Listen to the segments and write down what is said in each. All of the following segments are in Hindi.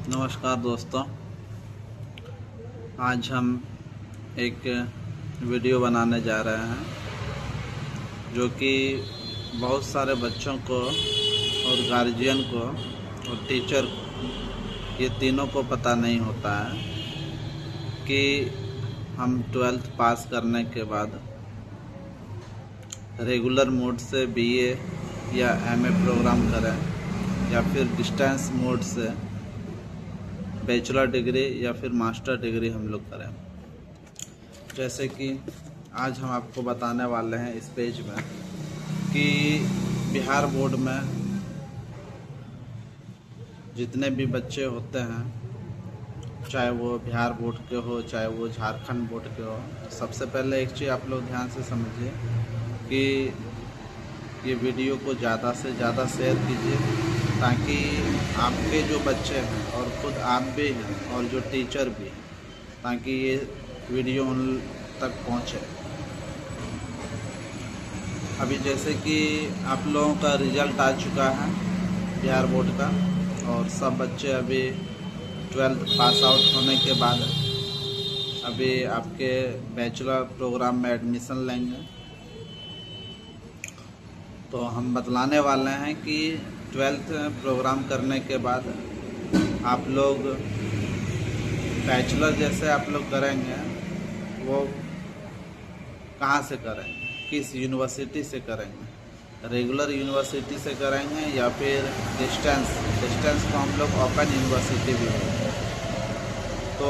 नमस्कार दोस्तों, आज हम एक वीडियो बनाने जा रहे हैं जो कि बहुत सारे बच्चों को और गार्जियन को और टीचर को, ये तीनों को पता नहीं होता है कि हम 12th पास करने के बाद रेगुलर मोड से बीए या एमए प्रोग्राम करें या फिर डिस्टेंस मोड से बैचलर डिग्री या फिर मास्टर डिग्री हम लोग करें। जैसे कि आज हम आपको बताने वाले हैं इस पेज में कि बिहार बोर्ड में जितने भी बच्चे होते हैं, चाहे वो बिहार बोर्ड के हो चाहे वो झारखंड बोर्ड के हो, सबसे पहले एक चीज़ आप लोग ध्यान से समझिए कि ये वीडियो को ज़्यादा से ज़्यादा शेयर कीजिए ताकि आपके जो बच्चे हैं और ख़ुद आप भी हैं और जो टीचर भी हैं, ताकि ये वीडियो उन तक पहुंचे। अभी जैसे कि आप लोगों का रिज़ल्ट आ चुका है बिहार बोर्ड का और सब बच्चे अभी 12th पास आउट होने के बाद अभी आपके बैचलर प्रोग्राम में एडमिशन लेंगे। तो हम बतलाने वाले हैं कि 12th प्रोग्राम करने के बाद आप लोग बैचलर जैसे आप लोग करेंगे वो कहाँ से करेंगे, किस यूनिवर्सिटी से करेंगे, रेगुलर यूनिवर्सिटी से करेंगे या फिर डिस्टेंस को हम लोग ओपन यूनिवर्सिटी भी बोलते हैं। तो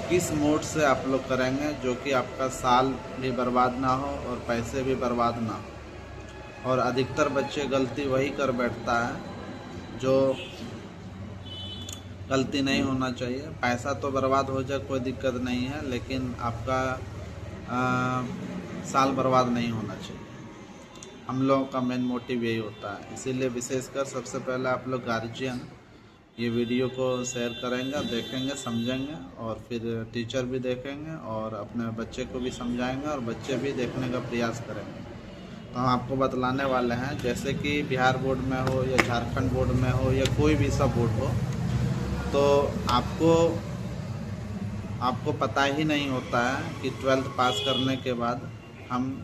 किस मोड से आप लोग करेंगे जो कि आपका साल भी बर्बाद ना हो और पैसे भी बर्बाद ना हो। और अधिकतर बच्चे गलती वही कर बैठता है जो गलती नहीं होना चाहिए। पैसा तो बर्बाद हो जाए कोई दिक्कत नहीं है, लेकिन आपका साल बर्बाद नहीं होना चाहिए। हम लोगों का मेन मोटिव यही होता है। इसीलिए विशेषकर सबसे पहले आप लोग गार्जियन ये वीडियो को शेयर करेंगे, देखेंगे, समझेंगे और फिर टीचर भी देखेंगे और अपने बच्चे को भी समझाएंगे और बच्चे भी देखने का प्रयास करेंगे। तो हम आपको बतलाने वाले हैं, जैसे कि बिहार बोर्ड में हो या झारखंड बोर्ड में हो या कोई भी सब बोर्ड हो, तो आपको पता ही नहीं होता है कि 12th पास करने के बाद हम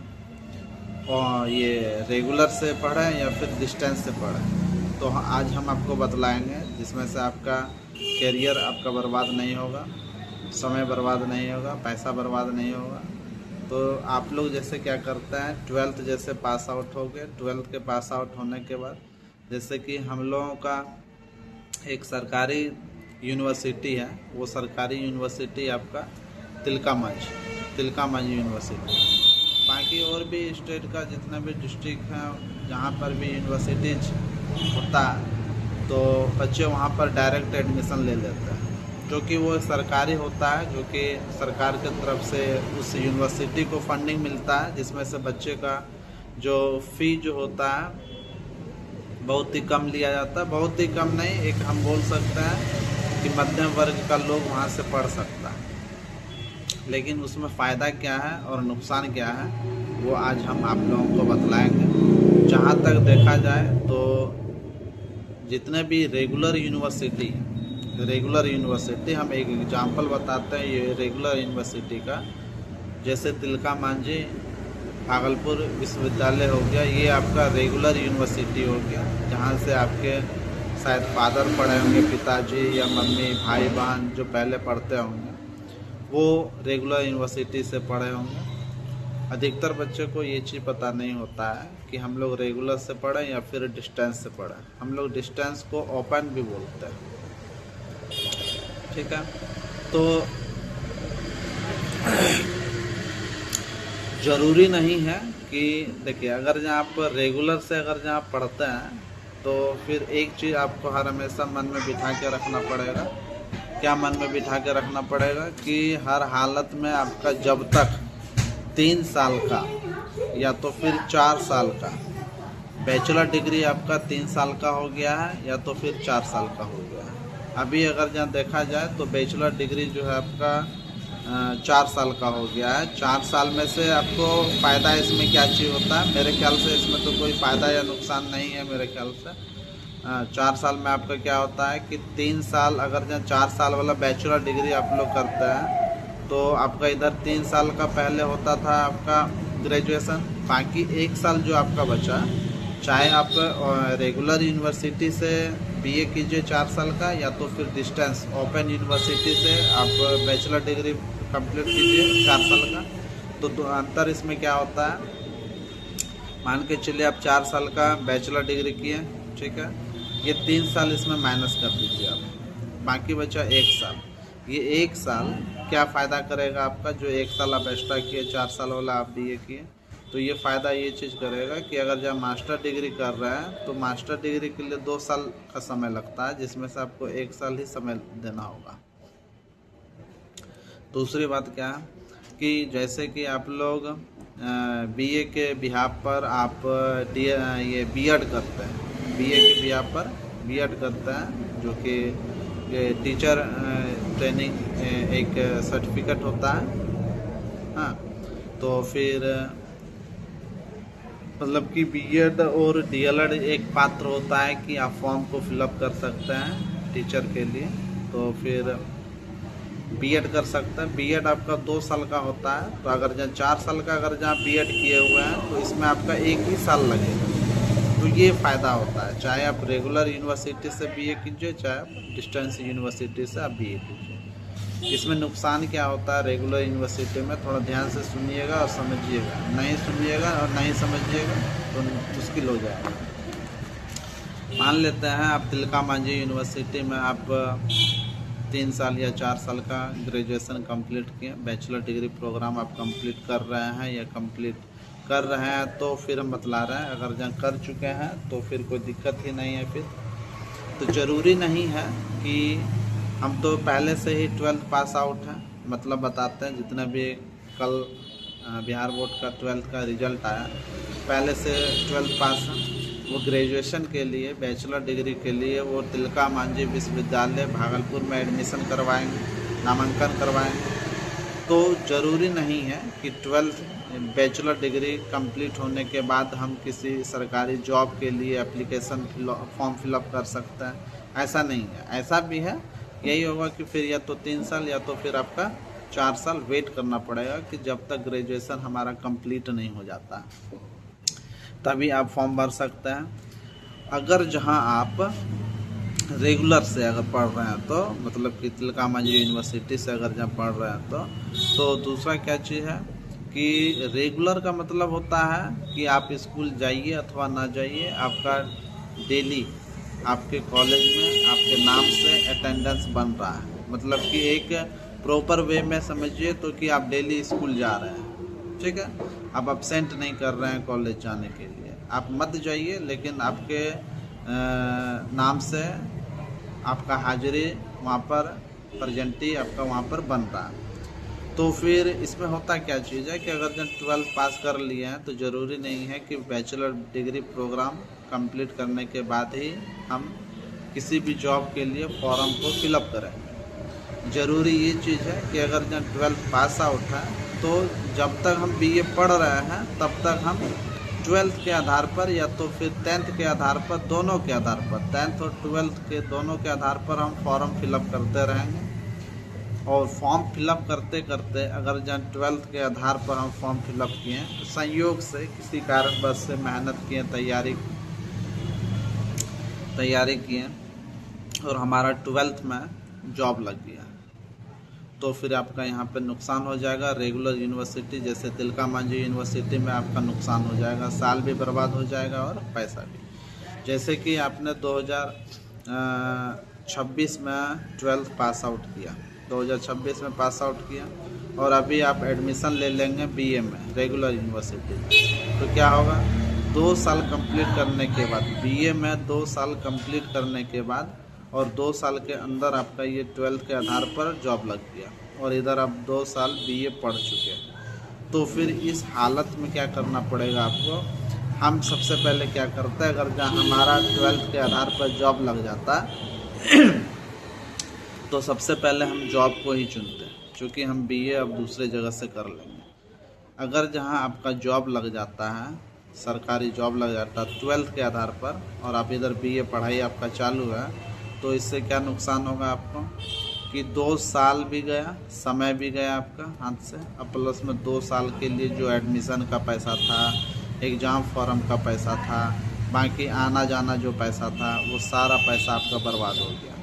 ये रेगुलर से पढ़ें या फिर डिस्टेंस से पढ़ें। तो आज हम आपको बतलाएंगे जिसमें से आपका करियर आपका बर्बाद नहीं होगा, समय बर्बाद नहीं होगा, पैसा बर्बाद नहीं होगा। तो आप लोग जैसे क्या करते हैं, 12th जैसे पास आउट हो गए, 12th के पास आउट होने के बाद जैसे कि हम लोगों का एक सरकारी यूनिवर्सिटी है, वो सरकारी यूनिवर्सिटी आपका तिलका मंच यूनिवर्सिटी। बाकी और भी स्टेट का जितना भी डिस्ट्रिक्ट हैं जहाँ पर भी यूनिवर्सिटीज होता है तो बच्चे वहाँ पर डायरेक्ट एडमिशन ले लेते हैं, जो कि वो सरकारी होता है, जो कि सरकार की तरफ से उस यूनिवर्सिटी को फंडिंग मिलता है, जिसमें से बच्चे का जो फ़ी जो होता है बहुत ही कम लिया जाता है। बहुत ही कम नहीं, एक हम बोल सकते हैं कि मध्यम वर्ग का लोग वहाँ से पढ़ सकता है। लेकिन उसमें फ़ायदा क्या है और नुकसान क्या है वो आज हम आप लोगों को बतलाएंगे। जहाँ तक देखा जाए तो जितने भी रेगुलर यूनिवर्सिटी हम एक एग्जांपल बताते हैं ये रेगुलर यूनिवर्सिटी का, जैसे तिलका मांझी भागलपुर विश्वविद्यालय हो गया, ये आपका रेगुलर यूनिवर्सिटी हो गया, जहाँ से आपके शायद फादर पढ़े होंगे, पिताजी या मम्मी, भाई बहन जो पहले पढ़ते होंगे वो रेगुलर यूनिवर्सिटी से पढ़े होंगे। अधिकतर बच्चे को ये चीज़ पता नहीं होता है कि हम लोग रेगुलर से पढ़ें या फिर डिस्टेंस से पढ़ें। हम लोग डिस्टेंस को ओपन भी बोलते हैं, ठीक है। तो ज़रूरी नहीं है कि देखिए, अगर जहाँ आप रेगुलर से जहाँ पढ़ते हैं तो फिर एक चीज़ आपको हर हमेशा मन में बिठा के रखना पड़ेगा। क्या मन में बिठा के रखना पड़ेगा कि हर हालत में आपका जब तक 3 साल का या तो फिर 4 साल का बैचलर डिग्री आपका 3 साल का हो गया है या तो फिर 4 साल का हो गया है। अभी अगर जहाँ देखा जाए तो बैचलर डिग्री जो है आपका 4 साल का हो गया है। 4 साल में से आपको फ़ायदा इसमें क्या चीज़ होता है, मेरे ख्याल से इसमें तो कोई फ़ायदा या नुकसान नहीं है मेरे ख्याल से। 4 साल में आपका क्या होता है कि 3 साल, अगर जहाँ 4 साल वाला बैचलर डिग्री आप लोग करते हैं तो आपका इधर 3 साल का पहले होता था आपका ग्रेजुएशन, बाकी 1 साल जो आपका बचा, चाहे आप रेगुलर यूनिवर्सिटी से बीए कीजिए 4 साल का, या तो फिर डिस्टेंस ओपन यूनिवर्सिटी से आप बैचलर डिग्री कंप्लीट कीजिए 4 साल का। तो अंतर इसमें क्या होता है, मान के चलिए आप 4 साल का बैचलर डिग्री किए, ठीक है, ये 3 साल इसमें माइनस कर दीजिए आप, बाकी बचा 1 साल। ये 1 साल क्या फ़ायदा करेगा आपका, जो 1 साल आप एक्स्ट्रा किए 4 साल वाला आप बीए किए, तो ये फ़ायदा ये चीज़ करेगा कि अगर जब मास्टर डिग्री कर रहे हैं तो मास्टर डिग्री के लिए 2 साल का समय लगता है, जिसमें से आपको 1 साल ही समय देना होगा। दूसरी बात क्या है कि जैसे कि आप लोग बीए के बिहाफ पर आप ये बीएड करते हैं, बीए के बिहाफ पर बीएड करते हैं, जो कि टीचर ट्रेनिंग एक सर्टिफिकेट होता है। हाँ, तो फिर मतलब कि बीएड और डीएलएड एक पात्र होता है कि आप फॉर्म को फिलअप कर सकते हैं टीचर के लिए, तो फिर बीएड कर सकते हैं। बीएड आपका 2 साल का होता है, तो अगर जहाँ 4 साल का अगर जहाँ बीएड किए हुए हैं तो इसमें आपका 1 ही साल लगेगा। तो ये फ़ायदा होता है, चाहे आप रेगुलर यूनिवर्सिटी से बीए कीजिए, चाहे आप डिस्टेंस यूनिवर्सिटी से आप बीए कीजिए। इसमें नुकसान क्या होता है रेगुलर यूनिवर्सिटी में, थोड़ा ध्यान से सुनिएगा और समझिएगा, नहीं सुनिएगा और नहीं समझिएगा तो मुश्किल हो जाएगा। मान लेते हैं आप तिलका मांझी यूनिवर्सिटी में आप 3 साल या 4 साल का ग्रेजुएशन कंप्लीट किए, बैचलर डिग्री प्रोग्राम आप कंप्लीट कर रहे हैं या कंप्लीट कर रहे हैं, तो फिर हम बतला रहे हैं, अगर जहाँ कर चुके हैं तो फिर कोई दिक्कत ही नहीं है। फिर तो ज़रूरी नहीं है कि हम तो पहले से ही 12th पास आउट हैं, मतलब बताते हैं जितना भी कल बिहार बोर्ड का 12th का रिजल्ट आया, पहले से 12th पास हैं, वो ग्रेजुएशन के लिए बैचलर डिग्री के लिए वो तिलका मांझी विश्वविद्यालय भागलपुर में एडमिशन करवाएंगे, नामांकन करवाएंगे। तो ज़रूरी नहीं है कि 12th बैचलर डिग्री कंप्लीट होने के बाद हम किसी सरकारी जॉब के लिए एप्लीकेशन फॉर्म फिलअप कर सकते हैं, ऐसा नहीं है। ऐसा भी है, यही होगा कि फिर या तो 3 साल या तो फिर आपका 4 साल वेट करना पड़ेगा कि जब तक ग्रेजुएशन हमारा कंप्लीट नहीं हो जाता, तभी आप फॉर्म भर सकते हैं। अगर जहां आप रेगुलर से अगर पढ़ रहे हैं तो मतलब कि तिलका मांझी यूनिवर्सिटी से अगर जहाँ पढ़ रहे हैं तो दूसरा क्या चीज़ है कि रेगुलर का मतलब होता है कि आप स्कूल जाइए अथवा ना जाइए, आपका डेली आपके कॉलेज में आपके नाम से अटेंडेंस बन रहा है, मतलब कि एक प्रॉपर वे में समझिए तो कि आप डेली स्कूल जा रहे हैं, ठीक है, आप अब्सेंट नहीं कर रहे हैं कॉलेज जाने के लिए। आप मत जाइए, लेकिन आपके नाम से आपका हाजिरी वहाँ पर प्रेजेंटी आपका वहाँ पर बन रहा है। तो फिर इसमें होता क्या चीज़ है कि अगर जब 12th पास कर लिए हैं तो ज़रूरी नहीं है कि बैचलर डिग्री प्रोग्राम कंप्लीट करने के बाद ही हम किसी भी जॉब के लिए फॉर्म को फिलअप करें। ज़रूरी ये चीज़ है कि अगर जब 12th पास आउट है तो जब तक हम बीए पढ़ रहे हैं तब तक हम 12th के आधार पर या तो फिर 10th के आधार पर, दोनों के आधार पर, 10th और 12th के दोनों के आधार पर हम फॉर्म फिलअप करते रहेंगे। और फॉर्म फिलअप करते करते अगर जब 12th के आधार पर हम फॉर्म फिलअप किए, तो संयोग से किसी कारणवश से मेहनत किए, तैयारी किए और हमारा 12th में जॉब लग गया, तो फिर आपका यहाँ पे नुकसान हो जाएगा। रेगुलर यूनिवर्सिटी जैसे तिलका मांझी यूनिवर्सिटी में आपका नुकसान हो जाएगा, साल भी बर्बाद हो जाएगा और पैसा भी। जैसे कि आपने 2026 में 12th पास आउट किया, 2026 में पास आउट किया और अभी आप एडमिशन ले लेंगे बीए में रेगुलर यूनिवर्सिटी में, तो क्या होगा, 2 साल कंप्लीट करने के बाद, बीए में 2 साल कंप्लीट करने के बाद और 2 साल के अंदर आपका ये 12th के आधार पर जॉब लग गया और इधर आप 2 साल बीए पढ़ चुके, तो फिर इस हालत में क्या करना पड़ेगा आपको। हम सबसे पहले क्या करते हैं, अगर जहाँ हमारा 12th के आधार पर जॉब लग जाता तो सबसे पहले हम जॉब को ही चुनते हैं, क्योंकि हम बीए अब दूसरे जगह से कर लेंगे। अगर जहाँ आपका जॉब लग जाता है सरकारी जॉब लग जाता 12th के आधार पर, और आप इधर बीए पढ़ाई आपका चालू है, तो इससे क्या नुकसान होगा आपको कि 2 साल भी गया, समय भी गया आपका हाथ से, अब प्लस में 2 साल के लिए जो एडमिशन का पैसा था, एग्ज़ाम फॉर्म का पैसा था, बाकी आना जाना जो पैसा था, वो सारा पैसा आपका बर्बाद हो गया।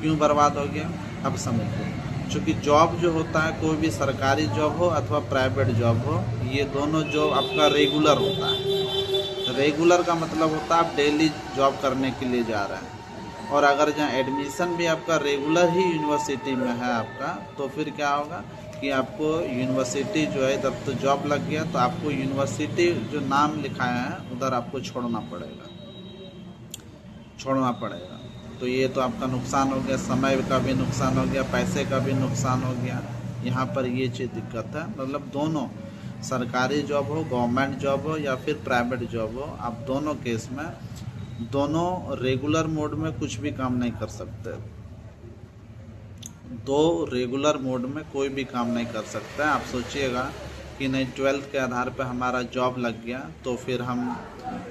क्यों बर्बाद हो गया अब समझिए। चूँकि जॉब जो होता है, कोई भी सरकारी जॉब हो अथवा प्राइवेट जॉब हो, ये दोनों जॉब आपका रेगुलर होता है। रेगुलर का मतलब होता है आप डेली जॉब करने के लिए जा रहे हैं। और अगर जहाँ एडमिशन भी आपका रेगुलर ही यूनिवर्सिटी में है आपका, तो फिर क्या होगा कि आपको यूनिवर्सिटी जो है, जब तो जॉब लग गया तो आपको यूनिवर्सिटी जो नाम लिखाया है उधर आपको छोड़ना पड़ेगा। तो ये तो आपका नुकसान हो गया, समय का भी नुकसान हो गया, पैसे का भी नुकसान हो गया। यहाँ पर ये चीज़ दिक्कत है। मतलब दोनों, सरकारी जॉब हो, गवर्नमेंट जॉब हो या फिर प्राइवेट जॉब हो, आप दोनों केस में दोनों रेगुलर मोड में कुछ भी काम नहीं कर सकते। रेगुलर मोड में कोई भी काम नहीं कर सकता। आप सोचिएगा कि नहीं 12th के आधार पर हमारा जॉब लग गया तो फिर हम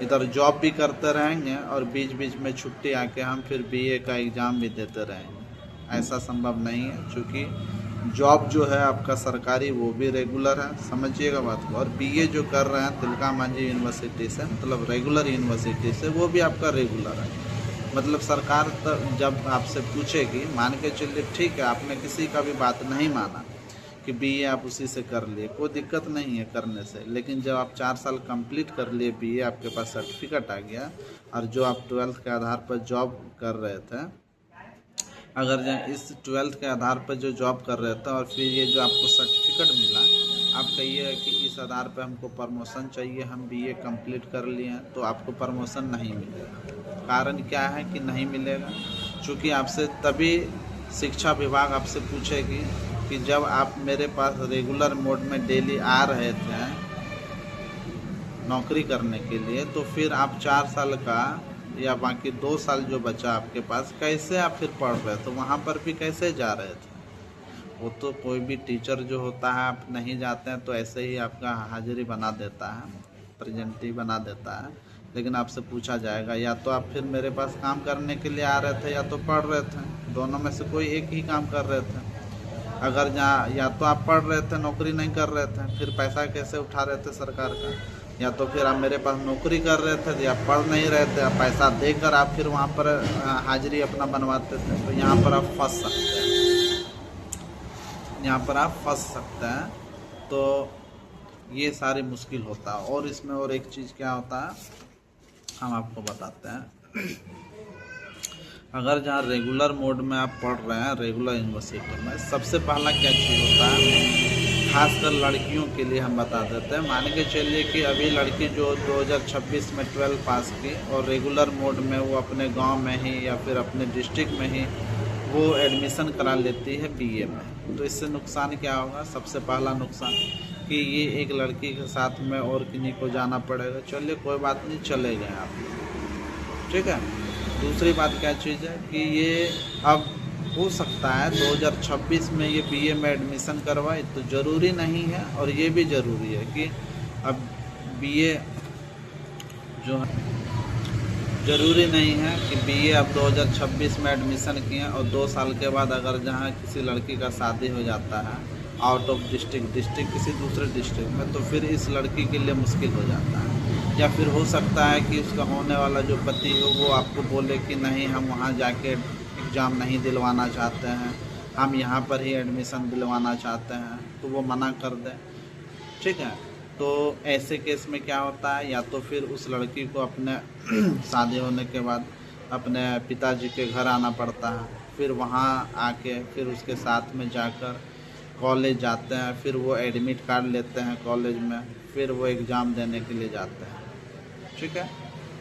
इधर जॉब भी करते रहेंगे और बीच बीच में छुट्टी आके हम फिर बीए का एग्ज़ाम भी देते रहेंगे। ऐसा संभव नहीं है, क्योंकि जॉब जो है आपका सरकारी वो भी रेगुलर है, समझिएगा बात को। और बीए जो कर रहे हैं तिलका मांझी यूनिवर्सिटी से, मतलब रेगुलर यूनिवर्सिटी से, वो भी आपका रेगुलर है। मतलब सरकार जब आपसे पूछेगी, मान के चलिए ठीक है आपने किसी का भी बात नहीं माना कि बीए आप उसी से कर लिए, कोई दिक्कत नहीं है करने से, लेकिन जब आप 4 साल कंप्लीट कर लिए बीए, आपके पास सर्टिफिकेट आ गया, और जो आप 12th के आधार पर जॉब कर रहे थे, अगर इस 12th के आधार पर जो जॉब कर रहे थे और फिर ये जो आपको सर्टिफिकेट मिला, आप कहिए कि इस आधार पर हमको प्रमोशन चाहिए, हम बीए कंप्लीट कर लिए हैं, तो आपको प्रमोशन नहीं मिलेगा। कारण क्या है कि नहीं मिलेगा? चूँकि आपसे तभी शिक्षा विभाग आपसे पूछेगी कि जब आप मेरे पास रेगुलर मोड में डेली आ रहे थे नौकरी करने के लिए, तो फिर आप 4 साल का या बाकी 2 साल जो बचा आपके पास, कैसे आप फिर पढ़ रहे थे, वहाँ पर भी कैसे जा रहे थे? वो तो कोई भी टीचर जो होता है, आप नहीं जाते हैं तो ऐसे ही आपका हाजिरी बना देता है, प्रेजेंटी बना देता है, लेकिन आपसे पूछा जाएगा या तो आप फिर मेरे पास काम करने के लिए आ रहे थे या तो पढ़ रहे थे, दोनों में से कोई एक ही काम कर रहे थे। अगर जहाँ या तो आप पढ़ रहे थे, नौकरी नहीं कर रहे थे, फिर पैसा कैसे उठा रहे थे सरकार का? या तो फिर आप मेरे पास नौकरी कर रहे थे या पढ़ नहीं रहे थे, पैसा देकर आप फिर वहाँ पर हाजिरी अपना बनवाते थे, तो यहाँ पर आप फंस सकते हैं। तो ये सारी मुश्किल होता है। और इसमें और एक चीज़ क्या होता है, हम आपको बताते हैं। अगर जहाँ रेगुलर मोड में आप पढ़ रहे हैं रेगुलर यूनिवर्सिटी में, सबसे पहला क्या चीज़ होता है, खासकर लड़कियों के लिए हम बता देते हैं। मान के चलिए कि अभी लड़की जो 2026 में 12 पास की और रेगुलर मोड में वो अपने गांव में ही या फिर अपने डिस्ट्रिक्ट में ही वो एडमिशन करा लेती है बीए में, तो इससे नुकसान क्या होगा? सबसे पहला नुकसान कि ये एक लड़की के साथ में और किन्हीं को जाना पड़ेगा। चलिए कोई बात नहीं, चले गए आप, ठीक है। दूसरी बात क्या चीज़ है कि ये अब हो सकता है 2026 में ये बीए में एडमिशन करवाए, तो ज़रूरी नहीं है, और ये भी ज़रूरी है कि अब बीए जो है, ज़रूरी नहीं है कि बीए अब 2026 में एडमिशन किए और 2 साल के बाद अगर जहाँ किसी लड़की का शादी हो जाता है आउट ऑफ डिस्ट्रिक्ट किसी दूसरे डिस्ट्रिक्ट में, तो फिर इस लड़की के लिए मुश्किल हो जाता है। या फिर हो सकता है कि उसका होने वाला जो पति हो वो आपको बोले कि नहीं, हम वहाँ जाके एग्ज़ाम नहीं दिलवाना चाहते हैं, हम यहाँ पर ही एडमिशन दिलवाना चाहते हैं, तो वो मना कर दे, ठीक है। तो ऐसे केस में क्या होता है, या तो फिर उस लड़की को अपने शादी होने के बाद अपने पिताजी के घर आना पड़ता है, फिर वहाँ आके फिर उसके साथ में जाकर कॉलेज जाते हैं, फिर वो एडमिट कार्ड लेते हैं कॉलेज में, फिर वो एग्ज़ाम देने के लिए जाते हैं, ठीक है।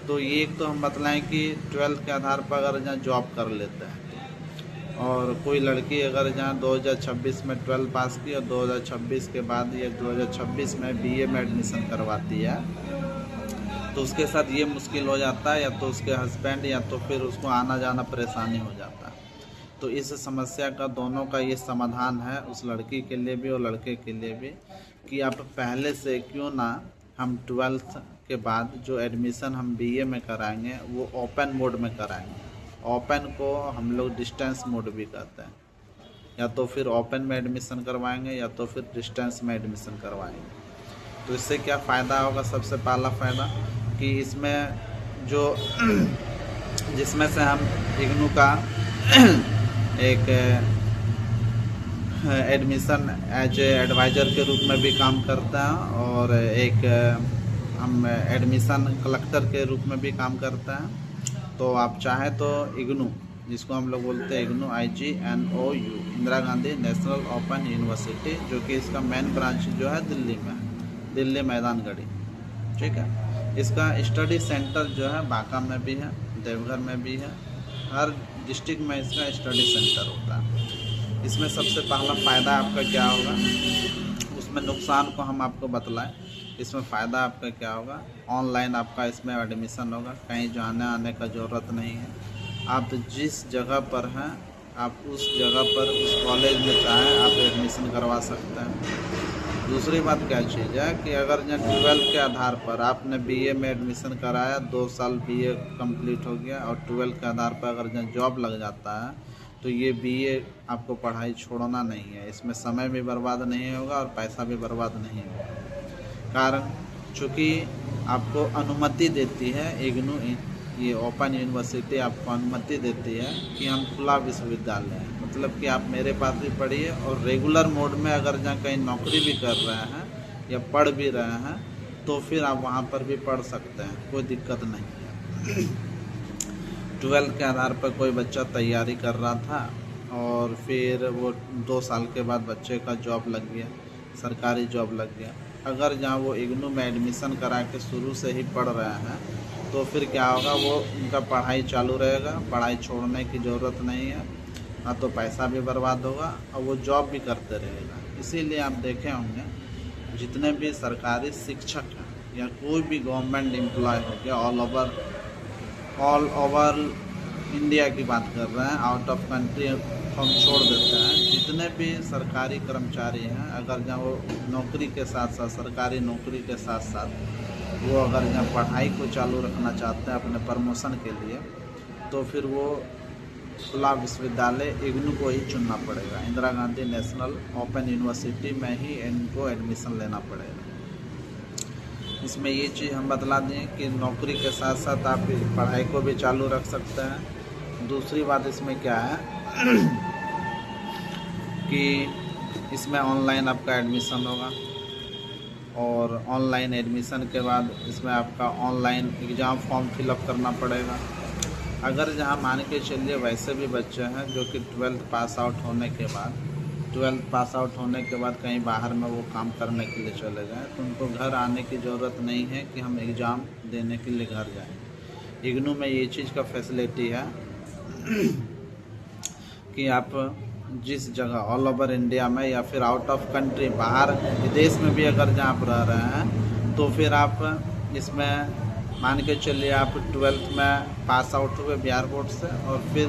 तो ये एक तो हम बतलाएं कि 12th के आधार पर अगर जहाँ जॉब कर लेते हैं, और कोई लड़की अगर जहाँ 2026 में 12 पास की और 2026 के बाद या 2026 में बीए में एडमिशन करवाती है, तो उसके साथ ये मुश्किल हो जाता है, या तो उसके हस्बैंड या तो फिर उसको आना जाना परेशानी हो जाता है। तो इस समस्या का दोनों का ये समाधान है, उस लड़की के लिए भी और लड़के के लिए भी, कि आप पहले से क्यों ना हम 12th के बाद जो एडमिशन हम बीए में कराएंगे वो ओपन मोड में कराएंगे। ओपन को हम लोग डिस्टेंस मोड भी कहते हैं। या तो फिर ओपन में एडमिशन करवाएंगे या तो फिर डिस्टेंस में एडमिशन करवाएंगे। तो इससे क्या फ़ायदा होगा? सबसे पहला फ़ायदा कि इसमें जो जिसमें से हम इग्नू का एक एडमिशन एज एडवाइज़र के रूप में भी काम करते हैं और एक हम एडमिशन कलेक्टर के रूप में भी काम करते हैं। तो आप चाहें तो इग्नू, जिसको हम लोग बोलते हैं IGNOU IGNOU, Indira Gandhi national open university, जो कि इसका मेन ब्रांच जो है दिल्ली में है, दिल्ली मैदानगढ़ी, ठीक है। इसका स्टडी सेंटर जो है बांका में भी है, देवघर में भी है, हर डिस्ट्रिक्ट में इसका स्टडी सेंटर होता है। इसमें सबसे पहला फ़ायदा आपका क्या होगा, उसमें नुकसान को हम आपको बतलाएं। इसमें फ़ायदा आपका क्या होगा? ऑनलाइन आपका इसमें एडमिशन होगा, कहीं जाने आने का ज़रूरत नहीं है। आप जिस जगह पर हैं आप उस जगह पर उस कॉलेज में चाहें आप एडमिशन करवा सकते हैं। दूसरी बात क्या चीज़ है कि अगर जो 12 के आधार पर आपने बीए में एडमिशन कराया, 2 साल बीए कंप्लीट हो गया और 12 के आधार पर अगर जो जॉब लग जाता है तो ये बीए आपको पढ़ाई छोड़ना नहीं है। इसमें समय भी बर्बाद नहीं होगा और पैसा भी बर्बाद नहीं होगा। कारण चूँकि आपको अनुमति देती है इग्नू, ये ओपन यूनिवर्सिटी आपको अनुमति देती है कि हम खुला विश्वविद्यालय हैं, मतलब कि आप मेरे पास भी पढ़िए और रेगुलर मोड में अगर जहाँ कहीं नौकरी भी कर रहे हैं या पढ़ भी रहे हैं तो फिर आप वहाँ पर भी पढ़ सकते हैं, कोई दिक्कत नहीं है। 12 के आधार पर कोई बच्चा तैयारी कर रहा था और फिर वो 2 साल के बाद बच्चे का जॉब लग गया, सरकारी जॉब लग गया। अगर जहाँ वो इग्नू में एडमिशन करा के शुरू से ही पढ़ रहे हैं तो फिर क्या होगा, वो उनका पढ़ाई चालू रहेगा, पढ़ाई छोड़ने की ज़रूरत नहीं है, ना तो पैसा भी बर्बाद होगा और वो जॉब भी करते रहेगा। इसीलिए आप देखे होंगे जितने भी सरकारी शिक्षक हैं या कोई भी गवर्नमेंट एम्प्लॉय हो गया, ऑल ओवर इंडिया की बात कर रहे हैं, आउट ऑफ कंट्री हम छोड़ देते हैं, जितने भी सरकारी कर्मचारी हैं अगर जहाँ वो नौकरी के साथ साथ, सरकारी नौकरी के साथ साथ वो अगर जहाँ पढ़ाई को चालू रखना चाहते हैं अपने प्रमोशन के लिए, तो फिर वो खुला विश्वविद्यालय इग्नू को ही चुनना पड़ेगा। Indira Gandhi national open university में ही इनको एडमिशन लेना पड़ेगा। इसमें ये चीज़ हम बतला दें कि नौकरी के साथ साथ आप पढ़ाई को भी चालू रख सकते हैं। दूसरी बात इसमें क्या है कि इसमें ऑनलाइन आपका एडमिशन होगा और ऑनलाइन एडमिशन के बाद इसमें आपका ऑनलाइन एग्ज़ाम फॉर्म फिलअप करना पड़ेगा। अगर जहाँ मान के चलिए वैसे भी बच्चे हैं जो कि 12th पास आउट होने के बाद कहीं बाहर में वो काम करने के लिए चले गए तो उनको घर आने की ज़रूरत नहीं है कि हम एग्ज़ाम देने के लिए घर जाएं। इग्नू में ये चीज़ का फैसिलिटी है कि आप जिस जगह ऑल ओवर इंडिया में या फिर आउट ऑफ कंट्री, बाहर विदेश में भी अगर जहाँ आप रह रहे हैं तो फिर आप इसमें मान के चलिए आप 12th में पास आउट हुए बिहार बोर्ड से और फिर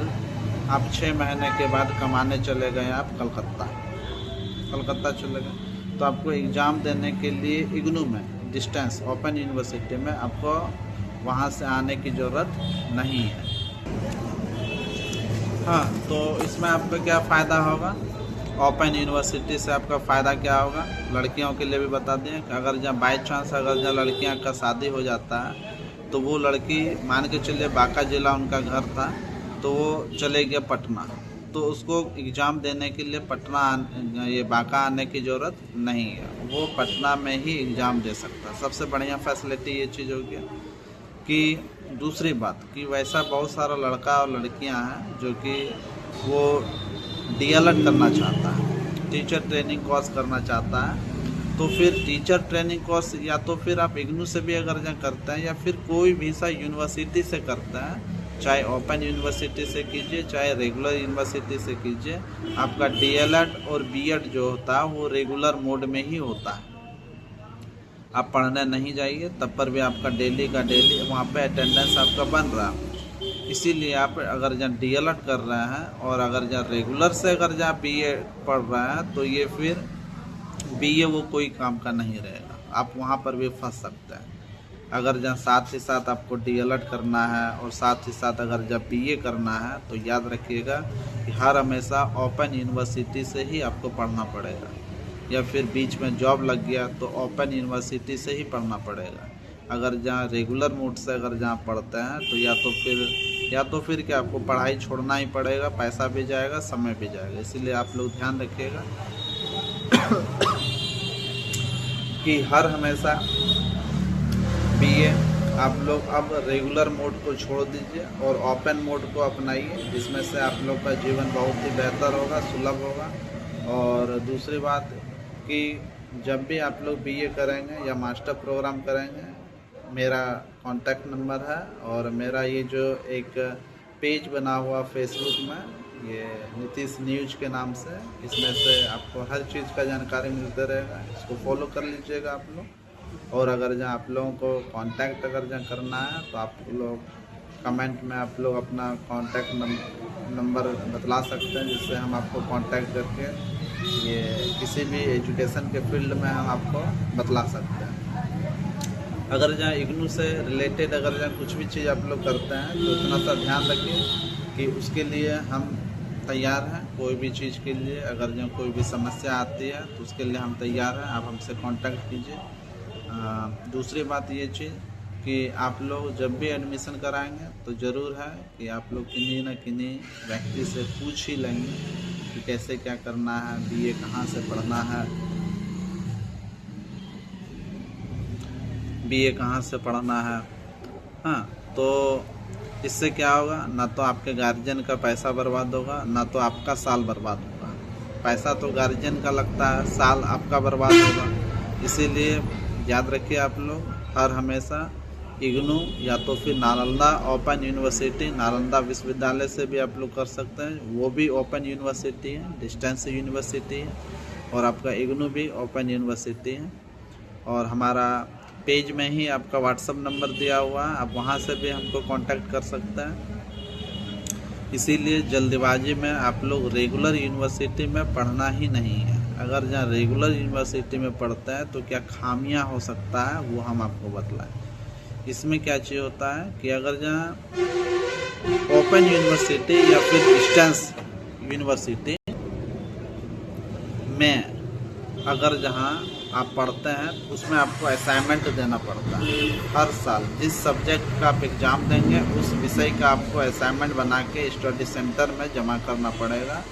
आप 6 महीने के बाद कमाने चले गए आप कलकत्ता चले गए, तो आपको एग्ज़ाम देने के लिए इग्नू में डिस्टेंस ओपन यूनिवर्सिटी में आपको वहाँ से आने की ज़रूरत नहीं है। हाँ, तो इसमें आपका क्या फ़ायदा होगा? ओपन यूनिवर्सिटी से आपका फ़ायदा क्या होगा? लड़कियों के लिए भी बता दें कि अगर जहाँ बाई चांस अगर जहाँ लड़कियाँ का शादी हो जाता है तो वो लड़की मान के चलिए बांका जिला उनका घर था तो वो चले गए पटना, तो उसको एग्ज़ाम देने के लिए पटना ये बांका आने की ज़रूरत नहीं है, वो पटना में ही एग्ज़ाम दे सकता है। सबसे बढ़िया फैसिलिटी ये चीज़ हो गया। कि दूसरी बात कि वैसा बहुत सारा लड़का और लड़कियां हैं जो कि वो DLED करना चाहता है, टीचर ट्रेनिंग कोर्स करना चाहता है, तो फिर टीचर ट्रेनिंग कोर्स या तो फिर आप इग्नू से भी अगर जहाँ करते हैं या फिर कोई भी सा यूनिवर्सिटी से करते हैं, चाहे ओपन यूनिवर्सिटी से कीजिए चाहे रेगुलर यूनिवर्सिटी से कीजिए, आपका DLED और BEd जो होता है वो रेगुलर मोड में ही होता है। आप पढ़ने नहीं जाइए तब पर भी आपका डेली का डेली वहाँ पे अटेंडेंस आपका बन रहा है। इसीलिए आप अगर जहाँ DLED कर रहे हैं और अगर जहाँ रेगुलर से अगर जहाँ BA पढ़ रहे हैं तो ये फिर BA वो कोई काम का नहीं रहेगा, आप वहाँ पर भी फंस सकते हैं। अगर जहाँ साथ ही साथ आपको डीएलएड करना है और साथ ही साथ अगर जब बीए करना है तो याद रखिएगा कि हर हमेशा ओपन यूनिवर्सिटी से ही आपको पढ़ना पड़ेगा, या फिर बीच में जॉब लग गया तो ओपन यूनिवर्सिटी से ही पढ़ना पड़ेगा। अगर जहाँ रेगुलर मोड से अगर जहाँ पढ़ते हैं तो या तो फिर क्या आपको पढ़ाई छोड़ना ही पड़ेगा, पैसा भी जाएगा, समय भी जाएगा। इसीलिए आप लोग ध्यान रखिएगा कि हर हमेशा बीए आप लोग अब रेगुलर मोड को छोड़ दीजिए और ओपन मोड को अपनाइए, जिसमें से आप लोग का जीवन बहुत ही बेहतर होगा, सुलभ होगा। और दूसरी बात कि जब भी आप लोग बीए करेंगे या मास्टर प्रोग्राम करेंगे, मेरा कांटेक्ट नंबर है और मेरा ये जो एक पेज बना हुआ फेसबुक में, ये नीतीश न्यूज़ के नाम से, इसमें से आपको हर चीज़ का जानकारी मिलते रहेगा। इसको फॉलो कर लीजिएगा आप लोग। और अगर जहाँ आप लोगों को कांटेक्ट अगर जहाँ करना है तो आप लोग कमेंट में आप लोग अपना कांटेक्ट नंबर बतला सकते हैं, जिससे हम आपको कांटेक्ट करके ये किसी भी एजुकेशन के फील्ड में हम आपको बतला सकते हैं। अगर जहाँ इग्नू से रिलेटेड अगर जहाँ कुछ भी चीज़ आप लोग करते हैं तो इतना सा ध्यान रखिए कि उसके लिए हम तैयार हैं। कोई भी चीज़ के लिए अगर जहाँ कोई भी समस्या आती है तो उसके लिए हम तैयार हैं, आप हमसे कांटेक्ट कीजिए। दूसरी बात ये चीज़ कि आप लोग जब भी एडमिशन कराएंगे तो ज़रूर है कि आप लोग किन्हीं न किन्हीं व्यक्ति से पूछ ही लेंगे कि कैसे क्या करना है, बीए कहाँ से पढ़ना है, बीए कहाँ से पढ़ना है। हाँ, तो इससे क्या होगा, ना तो आपके गार्जियन का पैसा बर्बाद होगा, ना तो आपका साल बर्बाद होगा। पैसा तो गार्जियन का लगता है, साल आपका बर्बाद होगा। इसीलिए याद रखिए आप लोग हर हमेशा इग्नू या तो फिर नालंदा ओपन यूनिवर्सिटी, नालंदा विश्वविद्यालय से भी आप लोग कर सकते हैं, वो भी ओपन यूनिवर्सिटी है, डिस्टेंस यूनिवर्सिटी है। और आपका इग्नू भी ओपन यूनिवर्सिटी है। और हमारा पेज में ही आपका व्हाट्सअप नंबर दिया हुआ है, आप वहाँ से भी हमको कांटेक्ट कर सकते हैं। इसीलिए जल्दबाजी में आप लोग रेगुलर यूनिवर्सिटी में पढ़ना ही नहीं है। अगर जहाँ रेगुलर यूनिवर्सिटी में पढ़ता है तो क्या खामियां हो सकता है वो हम आपको बतलाएं। इसमें क्या चीज़ होता है कि अगर जहाँ ओपन यूनिवर्सिटी या फिर डिस्टेंस यूनिवर्सिटी में अगर जहाँ आप पढ़ते हैं उसमें आपको असाइनमेंट देना पड़ता है। हर साल जिस सब्जेक्ट का आप एग्ज़ाम देंगे उस विषय का आपको असाइनमेंट बना के स्टडी सेंटर में जमा करना पड़ेगा,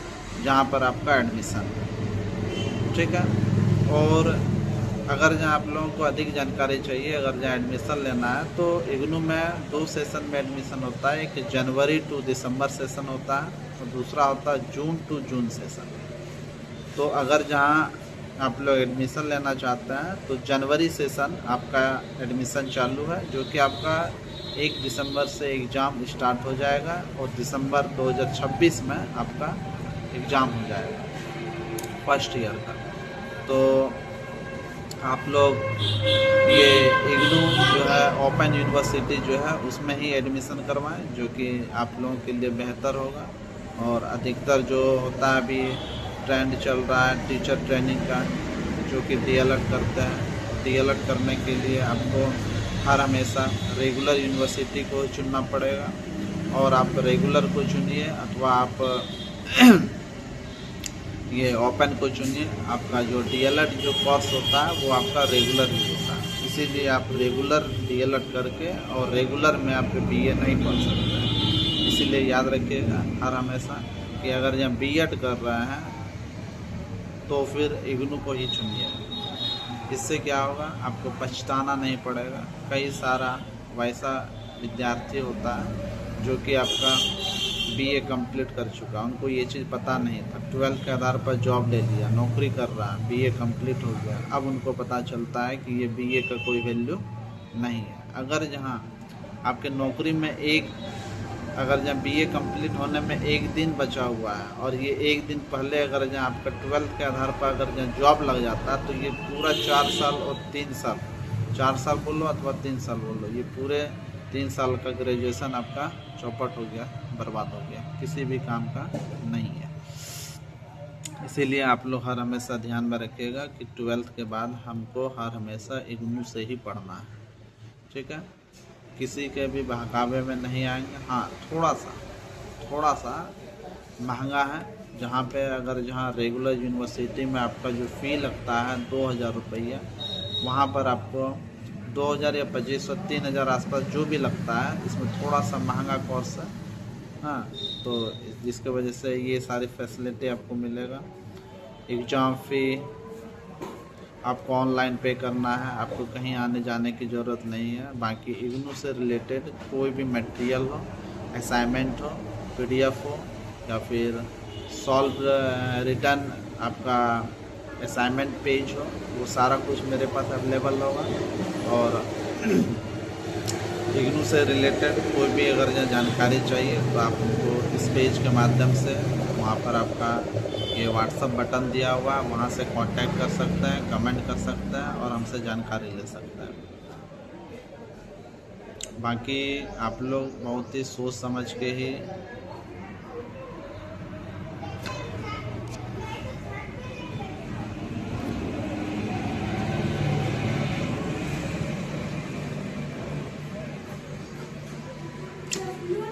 जहाँ पर आपका एडमिशन है। ठीक है। और अगर जहाँ आप लोगों को अधिक जानकारी चाहिए, अगर जहाँ एडमिशन लेना है तो इग्नू में 2 सेशन में एडमिशन होता है। एक जनवरी टू दिसंबर सेशन होता है और दूसरा होता है जून टू जून सेशन। तो अगर जहाँ आप लोग एडमिशन लेना चाहते हैं तो जनवरी सेशन आपका एडमिशन चालू है, जो कि आपका 1 दिसंबर से एग्ज़ाम स्टार्ट हो जाएगा और दिसंबर 2026 में आपका एग्ज़ाम हो जाएगा फर्स्ट ईयर का। तो आप लोग ये इग्नू जो है ओपन यूनिवर्सिटी जो है उसमें ही एडमिशन करवाएं, जो कि आप लोगों के लिए बेहतर होगा। और अधिकतर जो होता है अभी ट्रेंड चल रहा है टीचर ट्रेनिंग का, जो कि डीएलएड करते हैं। डीएलएड करने के लिए आपको हर हमेशा रेगुलर यूनिवर्सिटी को चुनना पड़ेगा, और आप रेगुलर को चुनिए अथवा आप ये ओपन को चुनिए। आपका जो डीएलएड जो कोर्स होता है वो आपका रेगुलर ही होता है, इसीलिए आप रेगुलर डीएलएड करके और रेगुलर में आप बीए नहीं पढ़ सकते हैं। इसीलिए याद रखिएगा हर हमेशा कि अगर जब बीएड कर रहे हैं तो फिर इग्नू को ही चुनिए। इससे क्या होगा, आपको पछताना नहीं पड़ेगा। कई सारा वैसा विद्यार्थी होता है जो कि आपका बीए कंप्लीट कर चुका, उनको ये चीज़ पता नहीं था, 12th के आधार पर जॉब ले लिया, नौकरी कर रहा, बीए कंप्लीट हो गया, अब उनको पता चलता है कि ये बीए का कोई वैल्यू नहीं है। अगर जहाँ आपके नौकरी में अगर जहाँ बीए कंप्लीट होने में 1 दिन बचा हुआ है और ये 1 दिन पहले अगर जहाँ आपका 12th के आधार पर अगर जहाँ जॉब लग जाता है तो ये पूरा 4 साल और 3 साल, 4 साल बोलो अथवा 3 साल बोलो, ये पूरे 3 साल का ग्रेजुएशन आपका चौपट हो गया, बर्बाद हो गया, किसी भी काम का नहीं है। इसीलिए आप लोग हर हमेशा ध्यान में रखिएगा कि 12th के बाद हमको हर हमेशा इग्नू से ही पढ़ना है। ठीक है, किसी के भी बहकावे में नहीं आएंगे। हाँ, थोड़ा सा महंगा है, जहाँ पे अगर जहाँ रेगुलर यूनिवर्सिटी में आपका जो फ़ी लगता है 2,000 रुपया, वहाँ पर आपको 2,000 या 2,500 3,000 आसपास जो भी लगता है, इसमें थोड़ा सा महंगा कोर्स है। हाँ, तो जिसके वजह से ये सारी फैसिलिटी आपको मिलेगा। एग्ज़ाम फ़ी आपको ऑनलाइन पे करना है, आपको कहीं आने जाने की ज़रूरत नहीं है। बाकी इग्नू से रिलेटेड कोई भी मटेरियल हो, असाइनमेंट हो, PDF हो, या फिर सॉल्व रिटर्न आपका असाइनमेंट पेज हो, वो सारा कुछ मेरे पास अवेलेबल होगा। और इग्नू से रिलेटेड कोई भी अगर जानकारी चाहिए तो आपको इस पेज के माध्यम से, वहाँ पर आपका ये व्हाट्सअप बटन दिया हुआ है, वहाँ से कांटेक्ट कर सकते हैं, कमेंट कर सकते हैं और हमसे जानकारी ले सकते हैं। बाकी आप लोग बहुत ही सोच समझ के ही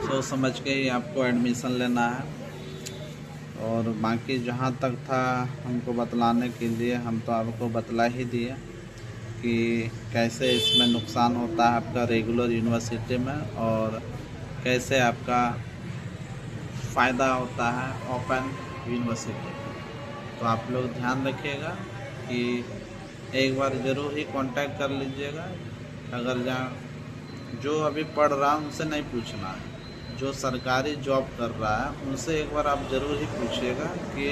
सोच समझ के ही आपको एडमिशन लेना है। और बाकी जहाँ तक था हमको बतलाने के लिए, हम तो आपको बतला ही दिए कि कैसे इसमें नुकसान होता है आपका रेगुलर यूनिवर्सिटी में, और कैसे आपका फ़ायदा होता है ओपन यूनिवर्सिटी। तो आप लोग ध्यान रखिएगा कि एक बार ज़रूर ही कांटेक्ट कर लीजिएगा। अगर जहाँ जो अभी पढ़ रहा है उनसे नहीं पूछना है, जो सरकारी जॉब कर रहा है उनसे एक बार आप ज़रूर ही पूछिएगा कि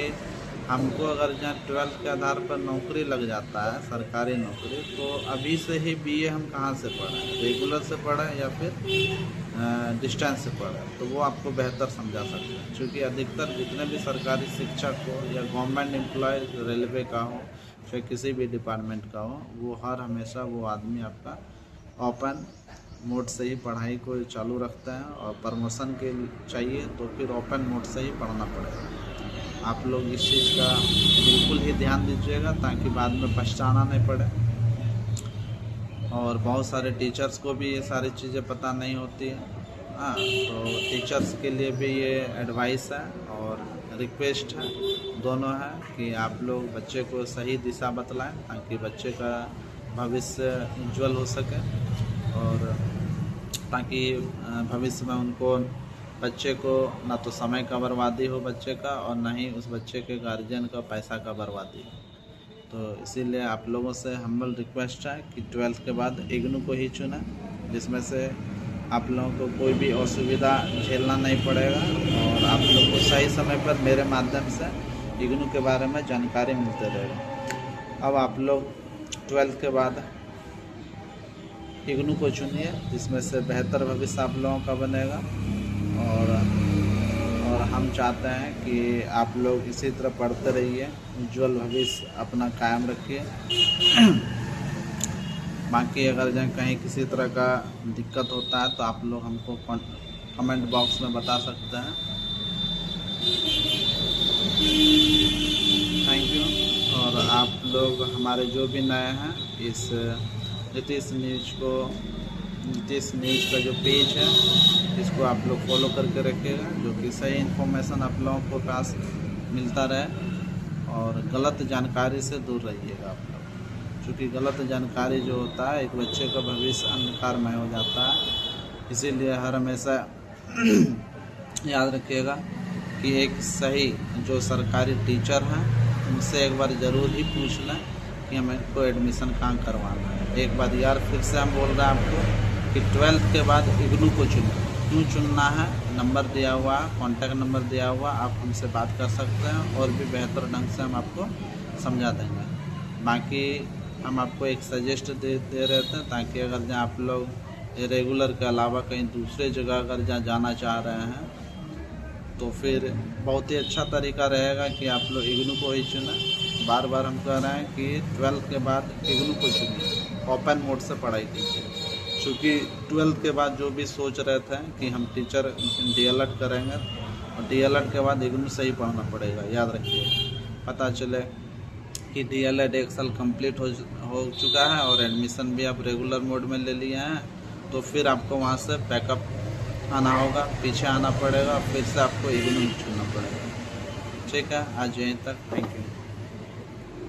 हमको अगर जहाँ 12th के आधार पर नौकरी लग जाता है, सरकारी नौकरी, तो अभी से ही BA हम कहाँ से पढ़ें, रेगुलर से पढ़ें या फिर डिस्टेंस से पढ़ें, तो वो आपको बेहतर समझा सकते हैं। क्योंकि अधिकतर जितने भी सरकारी शिक्षक हो या गवर्नमेंट एम्प्लॉय, रेलवे का हो चाहे किसी भी डिपार्टमेंट का हो, वो हर हमेशा वो आदमी आपका ओपन मोड से ही पढ़ाई को चालू रखते हैं। और प्रमोशन के चाहिए तो फिर ओपन मोड से ही पढ़ना पड़ेगा। आप लोग इस चीज़ का बिल्कुल ही ध्यान दीजिएगा ताकि बाद में पछताना नहीं पड़े। और बहुत सारे टीचर्स को भी ये सारी चीज़ें पता नहीं होती है। हाँ, तो टीचर्स के लिए भी ये एडवाइस है और रिक्वेस्ट है, दोनों है कि आप लोग बच्चे को सही दिशा बतलाएं ताकि बच्चे का भविष्य उज्जवल हो सके, और ताकि भविष्य में उनको, बच्चे को ना तो समय का बर्बादी हो बच्चे का, और ना ही उस बच्चे के गार्जियन का पैसा का बर्बादी हो। तो इसीलिए आप लोगों से हम्बल रिक्वेस्ट है कि 12th के बाद इग्नू को ही चुनें, जिसमें से आप लोगों को कोई भी असुविधा झेलना नहीं पड़ेगा और आप लोग को सही समय पर मेरे माध्यम से इग्नू के बारे में जानकारी मिलते रहेगा। अब आप लोग 12th के बाद इग्नू को चुनिए, जिसमें से बेहतर भविष्य आप लोगों का बनेगा। और हम चाहते हैं कि आप लोग इसी तरह पढ़ते रहिए, उज्जवल भविष्य अपना कायम रखिए। बाकी अगर जहाँ कहीं किसी तरह का दिक्कत होता है तो आप लोग हमको कमेंट बॉक्स में बता सकते हैं। Thank you. और आप लोग हमारे जो भी नए हैं, इस नीतीश न्यूज़ का जो पेज है इसको आप लोग फॉलो करके रखिएगा, जो कि सही इन्फॉर्मेशन आप लोगों को पास मिलता रहे। और गलत जानकारी से दूर रहिएगा आप लोग, क्योंकि गलत जानकारी जो होता है एक बच्चे का भविष्य अंधकारमय हो जाता है। इसीलिए हर हमेशा याद रखिएगा कि एक सही जो सरकारी टीचर हैं उनसे एक बार ज़रूर ही पूछ लें कि हमें को एडमिशन कहाँ करवाना है। एक बार यार फिर से हम बोल रहे हैं आपको कि 12th के बाद इग्नू को चुनें। क्यों चुनना है, नंबर दिया हुआ, कॉन्टैक्ट नंबर दिया हुआ, आप हमसे बात कर सकते हैं और भी बेहतर ढंग से हम आपको समझा देंगे। बाकी हम आपको एक सजेस्ट दे रहे थे ताकि अगर जहाँ आप लोग रेगुलर के अलावा कहीं दूसरे जगह अगर जहाँ जाना चाह रहे हैं तो फिर बहुत ही अच्छा तरीका रहेगा कि आप लोग इग्नू को ही चुनें। बार बार हम कह रहे हैं कि 12th के बाद इग्नू को चुनिए, ओपन मोड से पढ़ाई कीजिए। क्योंकि 12th के बाद जो भी सोच रहे थे कि हम टीचर DLED करेंगे, और DLED के बाद इग्नू से ही पढ़ना पड़ेगा। याद रखिए, पता चले कि DLED 1 साल कंप्लीट हो चुका है और एडमिशन भी आप रेगुलर मोड में ले लिए हैं तो फिर आपको वहाँ से बैकअप आना होगा, पीछे आना पड़ेगा, फिर से आपको इवनिंग चुनना पड़ेगा। ठीक है, आज यहीं तक। Thank you.